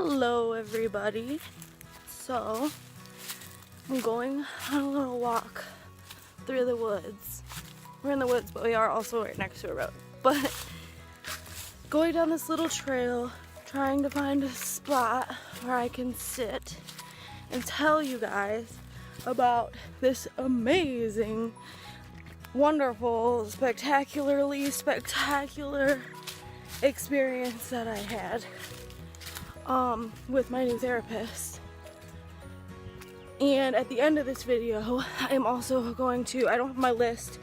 Hello everybody. So I'm going on a little walk through the woods. We're in the woods, but we are also right next to a road. But going down this little trail, trying to find a spot where I can sit and tell you guys about this amazing, wonderful, spectacularly spectacular experience that I had with my new therapist. And at the end of this video, I'm also going to, I don't have my list,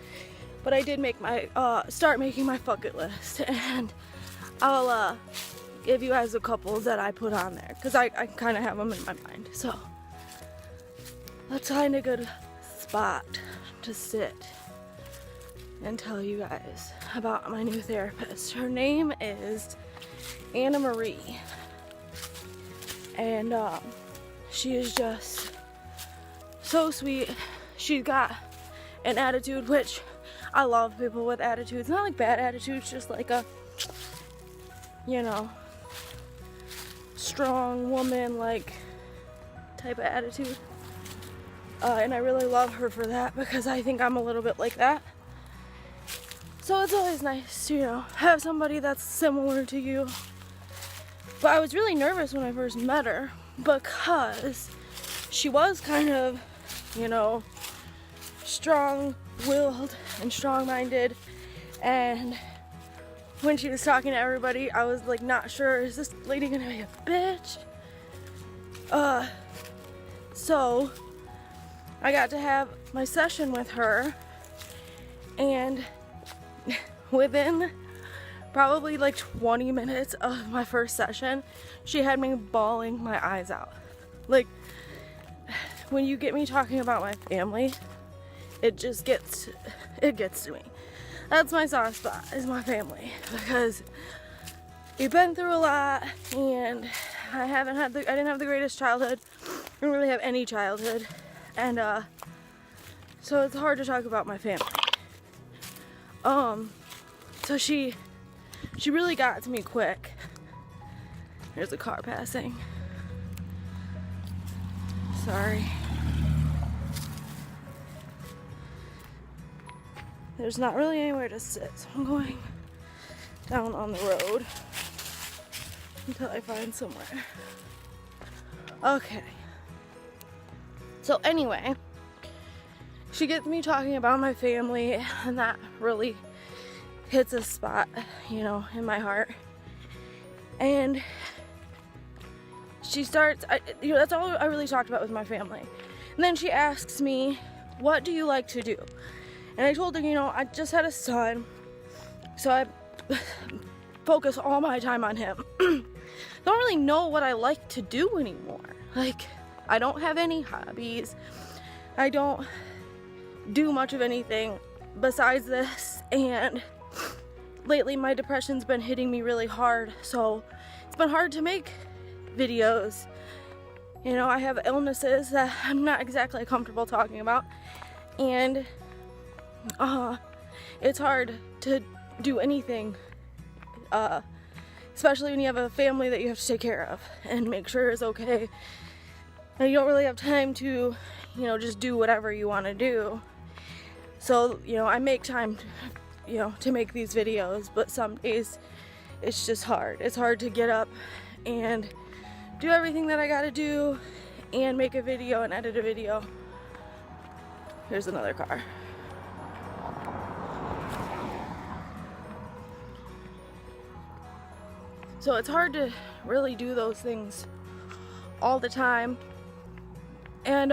but I did make my, start making my bucket list, and I'll give you guys a couple that I put on there, because I kind of have them in my mind. So let's find a good spot to sit and tell you guys about my new therapist. Her name is Anna Marie, and she is just so sweet. She's got an attitude, which I love people with attitudes. Not like bad attitudes, just like a, you know, strong woman like type of attitude. And I really love her for that, because I think I'm a little bit like that. So it's always nice to, you know, have somebody that's similar to you. But I was really nervous when I first met her, because she was kind of, you know, strong-willed and strong-minded, and when she was talking to everybody, I was like not sure, is this lady gonna be a bitch? So I got to have my session with her, and within probably like 20 minutes of my first session, she had me bawling my eyes out. Like, when you get me talking about my family, it gets to me. That's my soft spot, is my family, because we've been through a lot, and I didn't have the greatest childhood. I didn't really have any childhood, and so it's hard to talk about my family. So she really got to me quick. There's a car passing. Sorry. There's not really anywhere to sit, so I'm going down on the road until I find somewhere. Okay. So anyway, she gets me talking about my family, and that really hits a spot, you know, in my heart. And she starts, you know, that's all I really talked about with my family. And then she asks me, what do you like to do? And I told her, you know, I just had a son, so I focus all my time on him. Don't really know what I like to do anymore. Like, I don't have any hobbies. I don't do much of anything besides this, and lately my depression's been hitting me really hard, so it's been hard to make videos. You know, I have illnesses that I'm not exactly comfortable talking about, and it's hard to do anything, especially when you have a family that you have to take care of and make sure is okay, and you don't really have time to, you know, just do whatever you want to do. So, you know, I make time, you know, to make these videos, but some days it's just hard. It's hard to get up and do everything that I gotta do and make a video and edit a video. Here's another car. So it's hard to really do those things all the time. And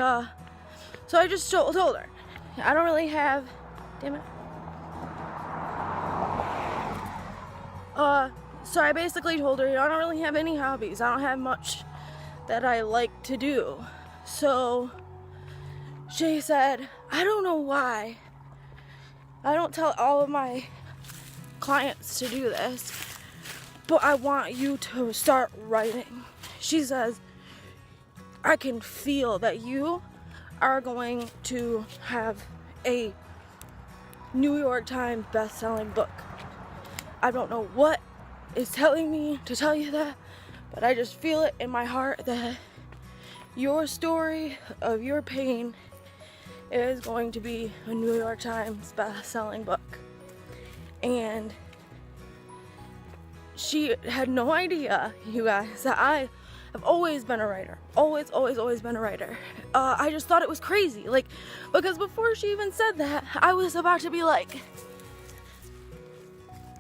so I just told her, I don't really have, damn it. So I basically told her, you know, I don't really have any hobbies. I don't have much that I like to do. So she said, I don't know why I don't tell all of my clients to do this, but I want you to start writing. She says, I can feel that you are going to have a New York Times best-selling book. I don't know what is telling me to tell you that, but I just feel it in my heart that your story of your pain is going to be a New York Times best-selling book. And she had no idea, you guys, that I have always been a writer. Always been a writer. I just thought it was crazy. Like, because before she even said that, I was about to be like,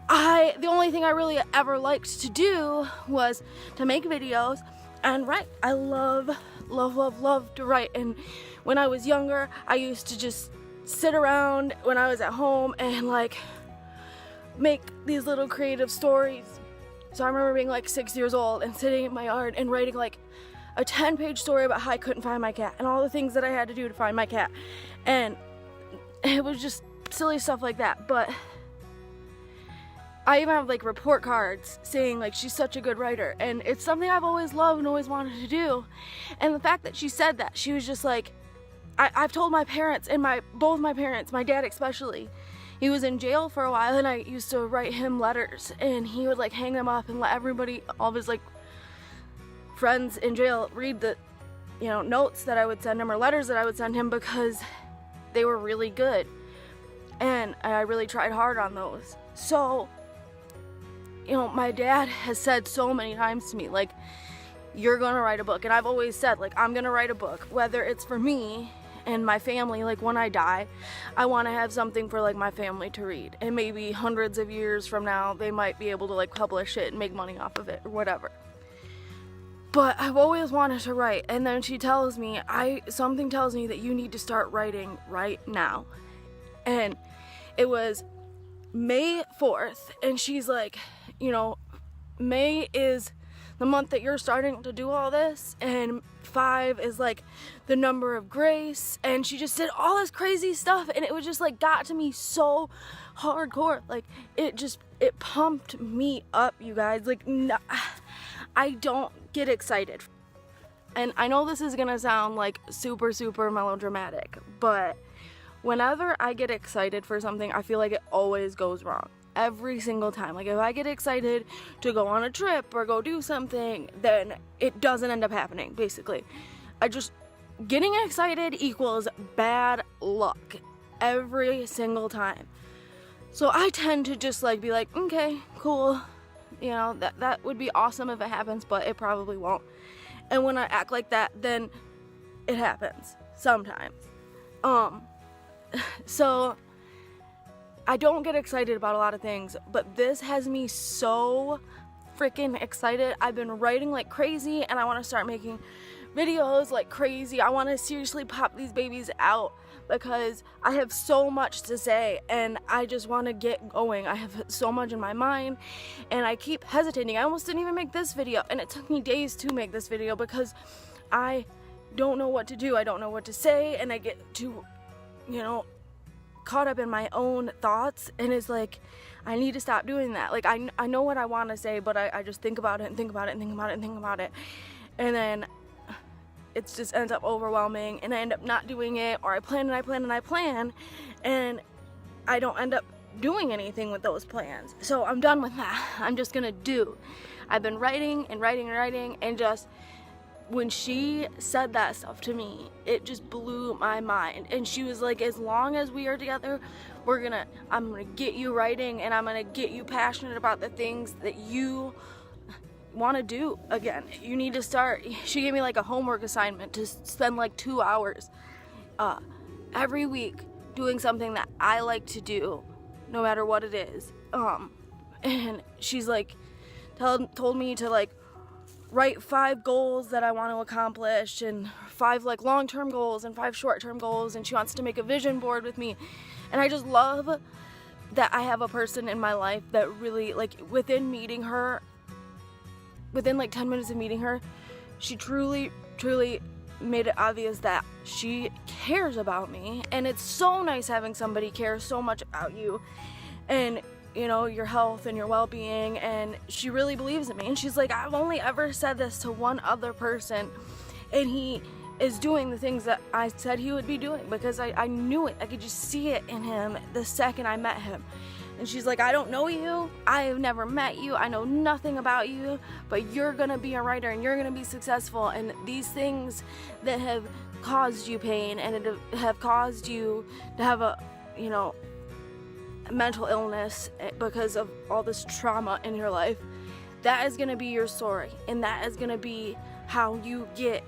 the only thing I really ever liked to do was to make videos and write. I love to write. And when I was younger, I used to just sit around when I was at home and like make these little creative stories. So I remember being like 6 years old and sitting in my yard and writing like a 10-page story about how I couldn't find my cat and all the things that I had to do to find my cat. And it was just silly stuff like that. But I even have like report cards saying like she's such a good writer, and it's something I've always loved and always wanted to do. And the fact that she said that, she was just like, I've told my parents, and both my parents, my dad especially, he was in jail for a while, and I used to write him letters, and he would like hang them up and let everybody, all of his like friends in jail, read the, you know, notes that I would send him or letters that I would send him, because they were really good, and I really tried hard on those. So, you know, my dad has said so many times to me, like, you're gonna write a book. And I've always said, like, I'm gonna write a book, whether it's for me and my family. Like, when I die, I want to have something for like my family to read, and maybe hundreds of years from now they might be able to like publish it and make money off of it or whatever. But I've always wanted to write. And then she tells me, something tells me that you need to start writing right now. And it was May 4th, and she's like, you know, May is the month that you're starting to do all this, and 5 is like the number of grace, and she just did all this crazy stuff, and it was just like got to me so hardcore. Like, it pumped me up, you guys. Like, no, I don't get excited, and I know this is gonna sound like super melodramatic, but whenever I get excited for something, I feel like it always goes wrong. Every single time. Like, if I get excited to go on a trip or go do something, then it doesn't end up happening, basically. Getting excited equals bad luck every single time. So I tend to just like be like, okay, cool, you know, that would be awesome if it happens, but it probably won't. And when I act like that, then it happens sometimes. So I don't get excited about a lot of things, but this has me so freaking excited. I've been writing like crazy, and I want to start making videos like crazy. I want to seriously pop these babies out because I have so much to say, and I just want to get going. I have so much in my mind, and I keep hesitating. I almost didn't even make this video, and it took me days to make this video because I don't know what to do. I don't know what to say, and I get too, you know, caught up in my own thoughts, and it's like I need to stop doing that. Like, I know what I want to say, but I just think about it and think about it and think about it and think about it, and then it just ends up overwhelming, and I end up not doing it, or I plan and I don't end up doing anything with those plans. So I'm done with that. I'm just gonna do. I've been writing, and just when she said that stuff to me, it just blew my mind. And she was like, as long as we are together, I'm gonna get you writing, and I'm gonna get you passionate about the things that you want to do again. You need to start. She gave me like a homework assignment to spend like 2 hours every week doing something that I like to do, no matter what it is. And she's like told me to like write 5 goals that I want to accomplish, and 5 like long-term goals and 5 short-term goals, and she wants to make a vision board with me. And I just love that I have a person in my life that really, like, within like 10 minutes of meeting her, she truly made it obvious that she cares about me. And it's so nice having somebody care so much about you and, you know, your health and your well-being. And she really believes in me, and she's like, I've only ever said this to one other person, and he is doing the things that I said he would be doing, because I knew it. I could just see it in him the second I met him. And she's like, I don't know you, I have never met you, I know nothing about you, but you're gonna be a writer and you're gonna be successful, and these things that have caused you pain and have caused you to have a, you know, mental illness because of all this trauma in your life, that is gonna be your story, and that is gonna be how you get,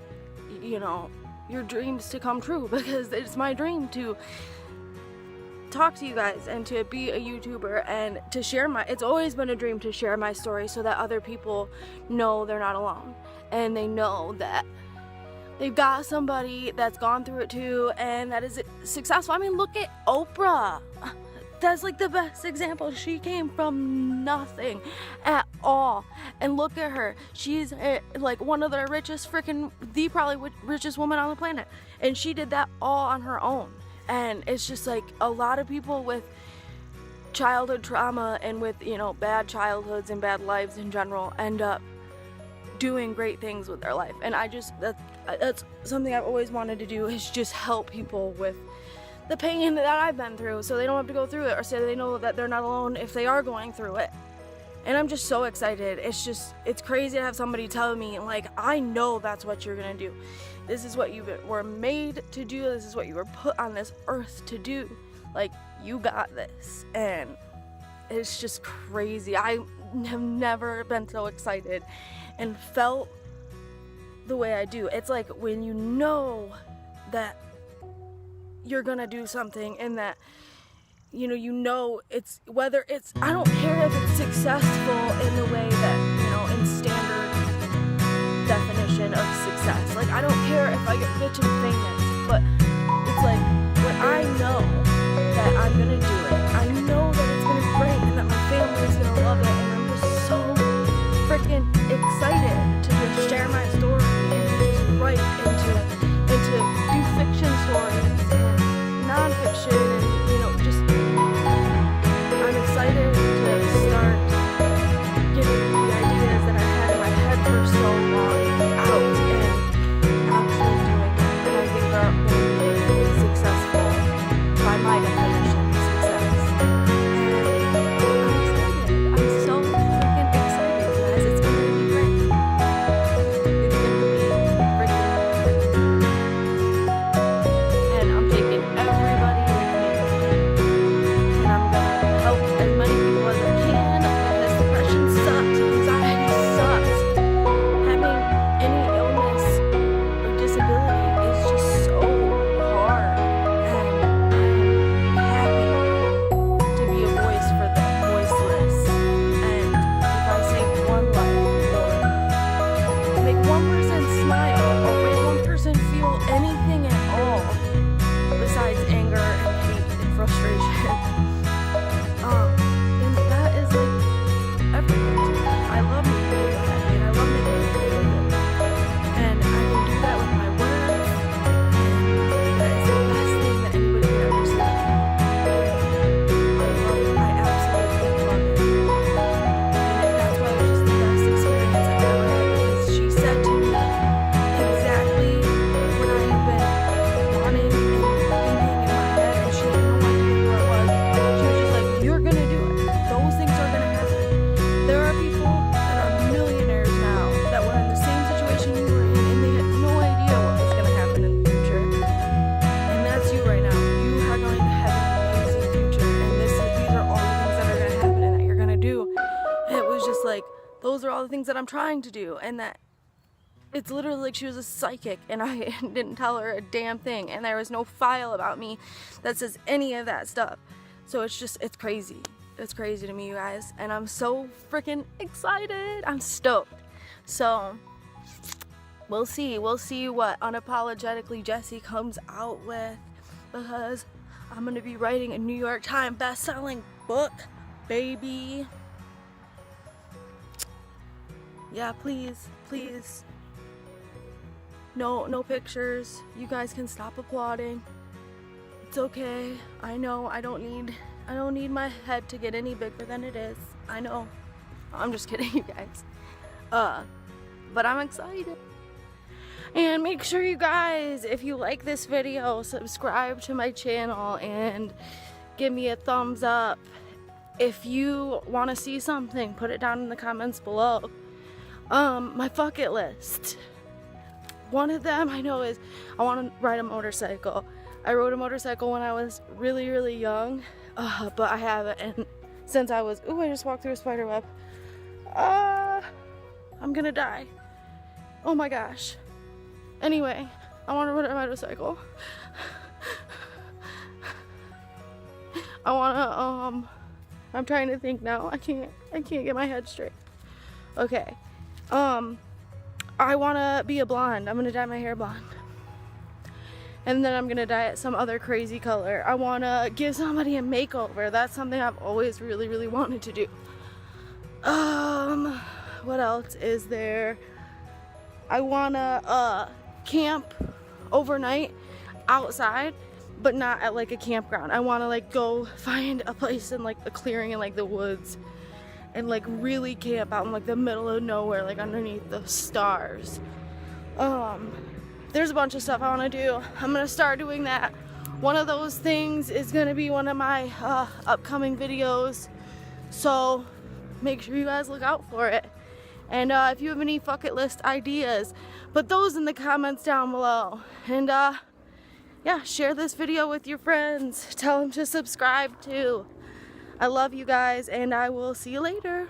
you know, your dreams to come true, because it's my dream to talk to you guys and to be a YouTuber and to share it's always been a dream to share my story so that other people know they're not alone, and they know that they've got somebody that's gone through it too and that is successful. I mean, look at Oprah. That's like the best example. She came from nothing at all, and look at her. She's like one of the richest the probably richest woman on the planet, and she did that all on her own. And it's just like a lot of people with childhood trauma and with, you know, bad childhoods and bad lives in general end up doing great things with their life. And that's something I've always wanted to do, is just help people with the pain that I've been through, so they don't have to go through it, or so they know that they're not alone if they are going through it. And I'm just so excited. It's crazy to have somebody tell me, like, I know that's what you're gonna do. This is what you were made to do. This is what you were put on this earth to do. Like, you got this. And it's just crazy. I have never been so excited and felt the way I do. It's like when you know that you're gonna do something, and that you know it's, whether it's, I don't care if it's successful in the way that, you know, in standard definition of success. Like, I don't care if I get rich and famous, but it's like when I know that I'm gonna do it, I know that it's gonna be great and that my family's gonna love it, and I'm just so freaking excited to just share my story and to just write and to do fiction stories and nonfiction, and, you know, just I'm excited to start getting the ideas that I had in my head for so long out and actually doing it. And I think they're going to be successful by my definition of success. And I'm excited. I'm so freaking excited, guys. It's going to be great. It's going to be freaking great. And I'm taking everybody with me. And I'm going to help as many people as I can. Because depression sucks. Anxiety sucks. Having any illness or disability is just so hard. And I'm happy to be a voice for the voiceless. And if I save one life, or make one person smile, or make one person feel anything at all besides anger and hate and frustration, then that is like everything to me. I love making people happy, and I love making people feel good. And I can do that with my words, and that is the best thing that anybody could ever say. I absolutely love it. And that's why it was just the best experience I've ever had, because she said to me exactly what I had been wanting and thinking in my head, and she had no idea who I was. She was just like, you're gonna do it. Those things are gonna happen. There are people that are millionaires now that were in the same situation you were in, and they had no idea what was gonna happen in the future. And that's you right now. You are going to have an amazing future, and these are all the things that are gonna happen and that you're gonna do. And it was just like, those are all the things that I'm trying to do, and that it's literally like she was a psychic and I didn't tell her a damn thing, and there was no file about me that says any of that stuff. So it's crazy. It's crazy to me, you guys, and I'm so freaking excited. I'm stoked. So we'll see what Unapologetically Jessi comes out with, because I'm gonna be writing a New York Times best-selling book, baby. Yeah, please. No pictures. You guys can stop applauding. It's okay. I know I don't need my head to get any bigger than it is. I know. I'm just kidding, you guys. But I'm excited. And make sure you guys, if you like this video, subscribe to my channel and give me a thumbs up. if you want to see something, put it down in the comments below. My bucket list. One of them I know is I want to ride a motorcycle. I rode a motorcycle when I was really, really young, but I haven't. And since I was, ooh, I just walked through a spider web. I'm gonna die. Oh my gosh. Anyway, I want to ride a motorcycle. I want to, I'm trying to think now. I can't get my head straight. Okay. I want to be a blonde. I'm going to dye my hair blonde. And then I'm going to dye it some other crazy color. I want to give somebody a makeover. That's something I've always really, really wanted to do. What else is there? I want to camp overnight outside, but not at like a campground. I want to like go find a place in like a clearing in like the woods and like really camp out in like the middle of nowhere, like underneath the stars. There's a bunch of stuff I want to do. I'm gonna start doing that. One of those things is gonna be one of my upcoming videos, so make sure you guys look out for it. And if you have any bucket list ideas, put those in the comments down below. And yeah, share this video with your friends. Tell them to subscribe too. I love you guys, and I will see you later.